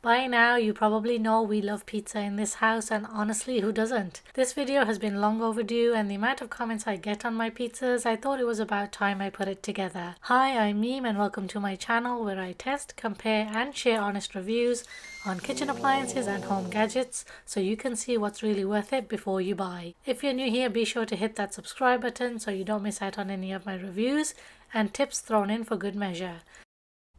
By now, you probably know we love pizza in this house, and honestly, who doesn't? This video has been long overdue, and the amount of comments I get on my pizzas, I thought it was about time I put it together. Hi, I'm Meme and welcome to my channel where I test, compare and share honest reviews on kitchen appliances and home gadgets so you can see what's really worth it before you buy. If you're new here, be sure to hit that subscribe button so you don't miss out on any of my reviews and tips thrown in for good measure.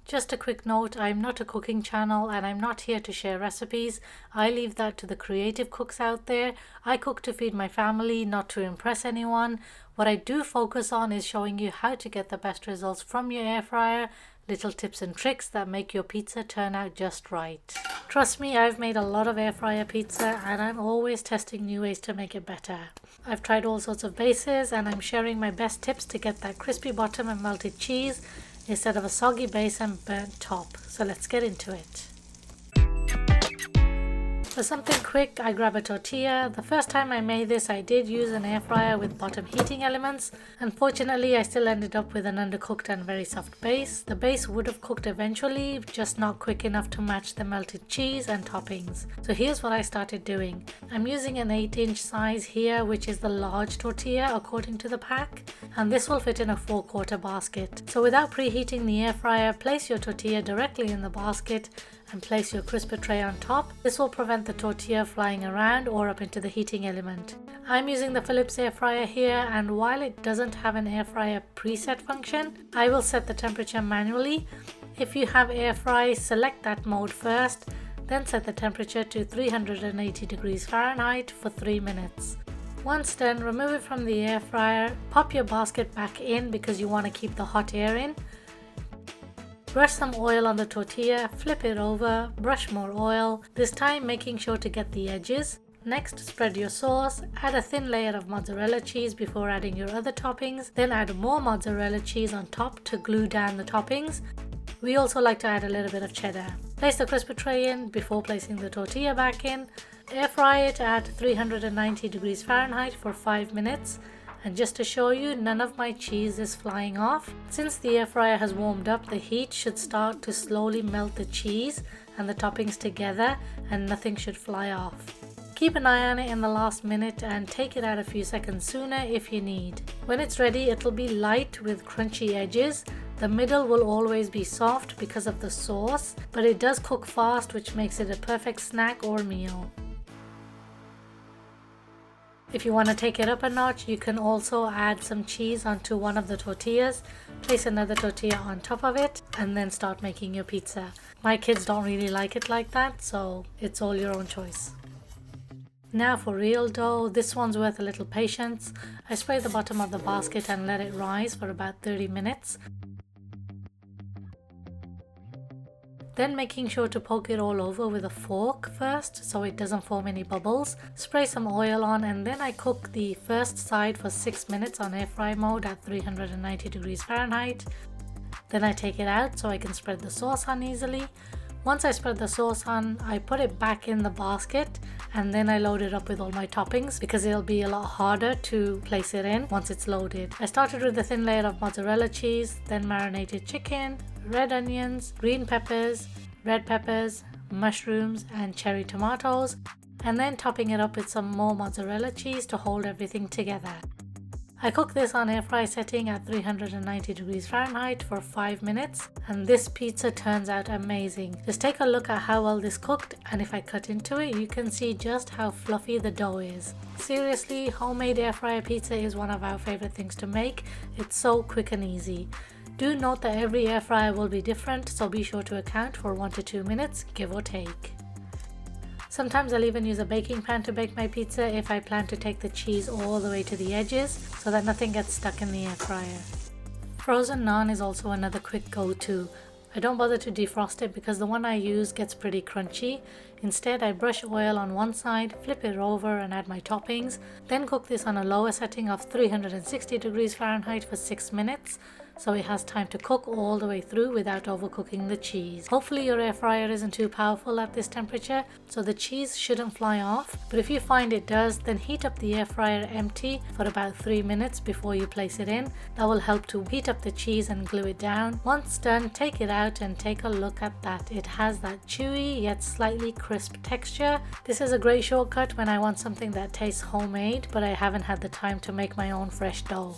Just a quick note, I'm not a cooking channel and I'm not here to share recipes. I leave that to the creative cooks out there. I cook to feed my family, not to impress anyone. What I do focus on is showing you how to get the best results from your air fryer, little tips and tricks that make your pizza turn out just right. Trust me, I've made a lot of air fryer pizza and I'm always testing new ways to make it better. I've tried all sorts of bases and I'm sharing my best tips to get that crispy bottom and melted cheese instead of a soggy base and burnt top. So let's get into it. For something quick, I grab a tortilla. The first time I made this, I did use an air fryer with bottom heating elements. Unfortunately, I still ended up with an undercooked and very soft base. The base would have cooked eventually, just not quick enough to match the melted cheese and toppings. So here's what I started doing. I'm using an 8-inch size here, which is the large tortilla according to the pack, and this will fit in a 4/4 basket. So without preheating the air fryer, place your tortilla directly in the basket and place your crisper tray on top. This will prevent the tortilla flying around or up into the heating element. I'm using the Philips air fryer here, and while it doesn't have an air fryer preset function, I will set the temperature manually. If you have air fry, select that mode first, then set the temperature to 380 degrees Fahrenheit for 3 minutes. Once done, remove it from the air fryer, pop your basket back in because you want to keep the hot air in. Brush some oil on the tortilla, flip it over, brush more oil, this time making sure to get the edges. Next, spread your sauce, add a thin layer of mozzarella cheese before adding your other toppings, then add more mozzarella cheese on top to glue down the toppings. We also like to add a little bit of cheddar. Place the crisper tray in before placing the tortilla back in. Air fry it at 390 degrees Fahrenheit for 5 minutes. And just to show you, none of my cheese is flying off. Since the air fryer has warmed up, the heat should start to slowly melt the cheese and the toppings together and nothing should fly off. Keep an eye on it in the last minute and take it out a few seconds sooner if you need. When it's ready, it'll be light with crunchy edges. The middle will always be soft because of the sauce, but it does cook fast, which makes it a perfect snack or meal. If you want to take it up a notch, you can also add some cheese onto one of the tortillas, place another tortilla on top of it, and then start making your pizza. My kids don't really like it like that, so it's all your own choice. Now for real dough, this one's worth a little patience. I spray the bottom of the basket and let it rise for about 30 minutes. Then making sure to poke it all over with a fork first so it doesn't form any bubbles. Spray some oil on and then I cook the first side for 6 minutes on air fry mode at 390 degrees Fahrenheit. Then I take it out so I can spread the sauce on easily. Once I spread the sauce on, I put it back in the basket and then I load it up with all my toppings because it'll be a lot harder to place it in once it's loaded. I started with a thin layer of mozzarella cheese, then marinated chicken, red onions, green peppers, red peppers, mushrooms and cherry tomatoes, and then topping it up with some more mozzarella cheese to hold everything together. I cook this on air fry setting at 390 degrees Fahrenheit for 5 minutes, and this pizza turns out amazing. Just take a look at how well this cooked, and if I cut into it, you can see just how fluffy the dough is. Seriously, homemade air fryer pizza is one of our favorite things to make. It's so quick and easy. Do note that every air fryer will be different, so be sure to account for 1 to 2 minutes, give or take. Sometimes I'll even use a baking pan to bake my pizza if I plan to take the cheese all the way to the edges so that nothing gets stuck in the air fryer. Frozen naan is also another quick go-to. I don't bother to defrost it because the one I use gets pretty crunchy. Instead, I brush oil on one side, flip it over and add my toppings, then cook this on a lower setting of 360 degrees Fahrenheit for 6 minutes. so it has time to cook all the way through without overcooking the cheese. Hopefully your air fryer isn't too powerful at this temperature, so the cheese shouldn't fly off, but if you find it does, then heat up the air fryer empty for about 3 minutes before you place it in. That will help to heat up the cheese and glue it down. Once done, take it out and take a look at that. It has that chewy yet slightly crisp texture. This is a great shortcut when I want something that tastes homemade, but I haven't had the time to make my own fresh dough.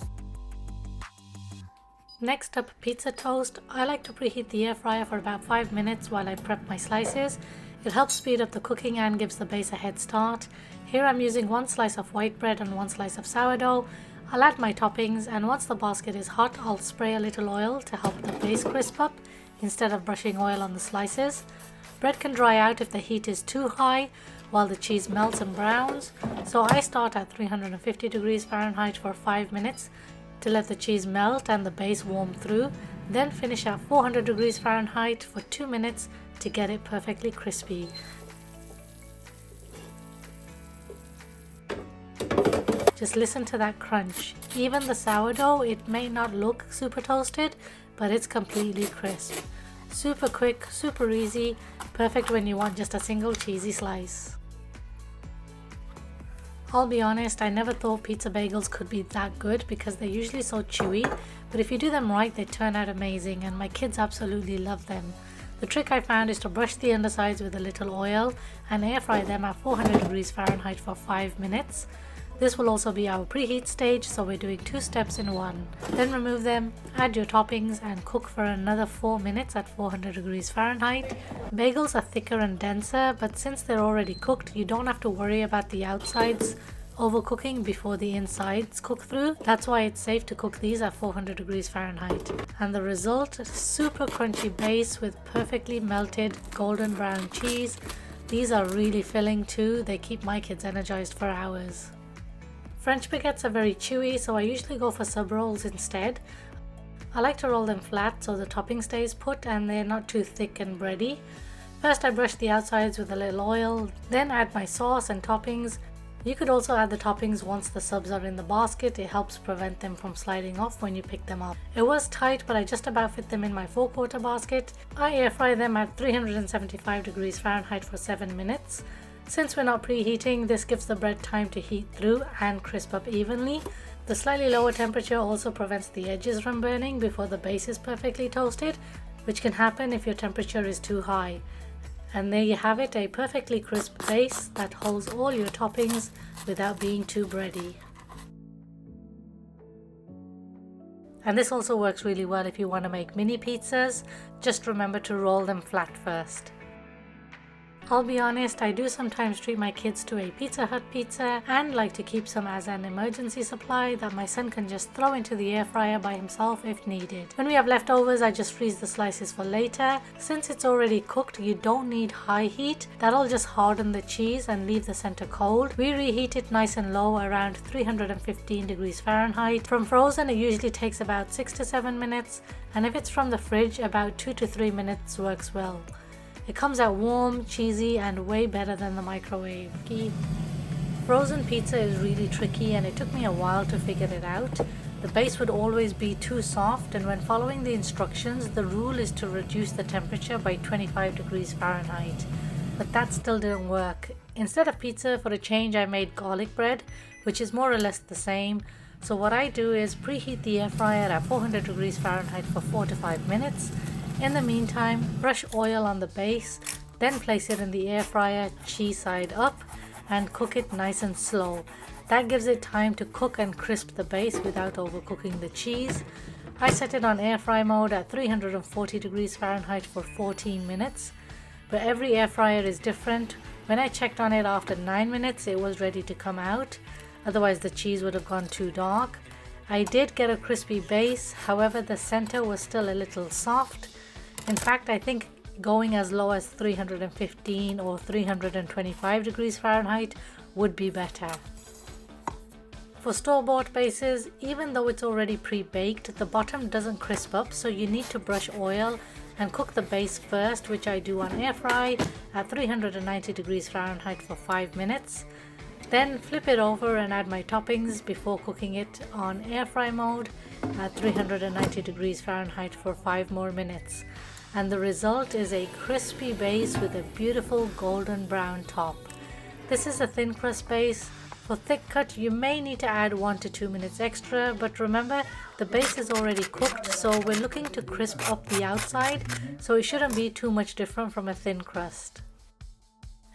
Next up, pizza toast. I like to preheat the air fryer for about 5 minutes while I prep my slices. It helps speed up the cooking and gives the base a head start. Here I'm using 1 slice of white bread and 1 slice of sourdough. I'll add my toppings, and once the basket is hot, I'll spray a little oil to help the base crisp up instead of brushing oil on the slices. Bread can dry out if the heat is too high while the cheese melts and browns, so I start at 350 degrees Fahrenheit for 5 minutes to let the cheese melt and the base warm through, then finish at 400 degrees Fahrenheit for 2 minutes to get it perfectly crispy. Just listen to that crunch. Even the sourdough, it may not look super toasted, but it's completely crisp. Super quick, super easy, perfect when you want just a single cheesy slice. I'll be honest, I never thought pizza bagels could be that good because they're usually so chewy, but if you do them right, they turn out amazing and my kids absolutely love them. The trick I found is to brush the undersides with a little oil and air fry them at 400 degrees Fahrenheit for 5 minutes. This will also be our preheat stage, so we're doing 2 steps in one. Then remove them, add your toppings and cook for another 4 minutes at 400 degrees Fahrenheit. Bagels are thicker and denser, but since they're already cooked, you don't have to worry about the outsides overcooking before the insides cook through. That's why it's safe to cook these at 400 degrees Fahrenheit. And the result, super crunchy base with perfectly melted golden brown cheese. These are really filling too. They keep my kids energized for hours. French baguettes are very chewy, so I usually go for sub rolls instead. I like to roll them flat so the topping stays put and they're not too thick and bready. First I brush the outsides with a little oil, then add my sauce and toppings. You could also add the toppings once the subs are in the basket. It helps prevent them from sliding off when you pick them up. It was tight, but I just about fit them in my 4-quarter basket. I air fry them at 375 degrees Fahrenheit for 7 minutes. Since we're not preheating, this gives the bread time to heat through and crisp up evenly. The slightly lower temperature also prevents the edges from burning before the base is perfectly toasted, which can happen if your temperature is too high. And there you have it, a perfectly crisp base that holds all your toppings without being too bready. And this also works really well if you want to make mini pizzas. Just remember to roll them flat first. I'll be honest, I do sometimes treat my kids to a Pizza Hut pizza and like to keep some as an emergency supply that my son can just throw into the air fryer by himself if needed. When we have leftovers, I just freeze the slices for later. Since it's already cooked, you don't need high heat. That'll just harden the cheese and leave the center cold. We reheat it nice and low around 315 degrees Fahrenheit. From frozen, it usually takes about 6 to 7 minutes, and if it's from the fridge, about 2 to 3 minutes works well. It comes out warm, cheesy, and way better than the microwave. Frozen pizza is really tricky and it took me a while to figure it out. The base would always be too soft, and when following the instructions, the rule is to reduce the temperature by 25 degrees Fahrenheit. But that still didn't work. Instead of pizza, for a change, I made garlic bread, which is more or less the same. So what I do is preheat the air fryer at 400 degrees Fahrenheit for 4 to 5 minutes. In the meantime, brush oil on the base, then place it in the air fryer cheese side up and cook it nice and slow. That gives it time to cook and crisp the base without overcooking the cheese. I set it on air fry mode at 340 degrees Fahrenheit for 14 minutes, but every air fryer is different. When I checked on it after 9 minutes, it was ready to come out, otherwise the cheese would have gone too dark. I did get a crispy base, however the center was still a little soft. In fact, I think going as low as 315 or 325 degrees Fahrenheit would be better. For store-bought bases, even though it's already pre-baked, the bottom doesn't crisp up, so you need to brush oil and cook the base first, which I do on air fry at 390 degrees Fahrenheit for 5 minutes. Then flip it over and add my toppings before cooking it on air fry mode at 390 degrees Fahrenheit for 5 more minutes. And the result is a crispy base with a beautiful golden brown top. This is a thin crust base. For thick cut you may need to add 1 to 2 minutes extra, but remember the base is already cooked, so we're looking to crisp up the outside, so it shouldn't be too much different from a thin crust.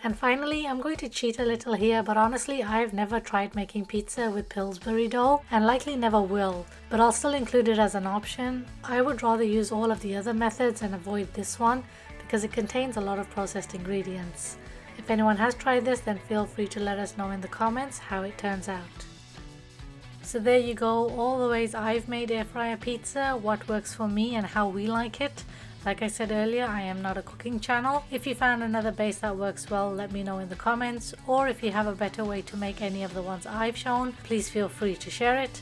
And finally, I'm going to cheat a little here, but honestly I've never tried making pizza with Pillsbury dough and likely never will, but I'll still include it as an option. I would rather use all of the other methods and avoid this one because it contains a lot of processed ingredients. If anyone has tried this, then feel free to let us know in the comments how it turns out. So there you go, all the ways I've made air fryer pizza, what works for me and how we like it. Like I said earlier, I am not a cooking channel. If you found another base that works well, let me know in the comments, or if you have a better way to make any of the ones I've shown, please feel free to share it.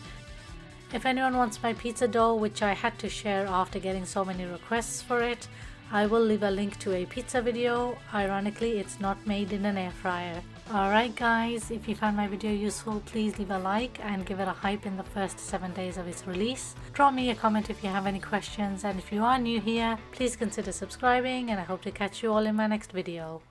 If anyone wants my pizza dough, which I had to share after getting so many requests for it, I will leave a link to a pizza video. Ironically, it's not made in an air fryer. Alright guys, if you found my video useful, please leave a like and give it a hype in the first 7 days of its release. Drop me a comment if you have any questions, and if you are new here, please consider subscribing, and I hope to catch you all in my next video.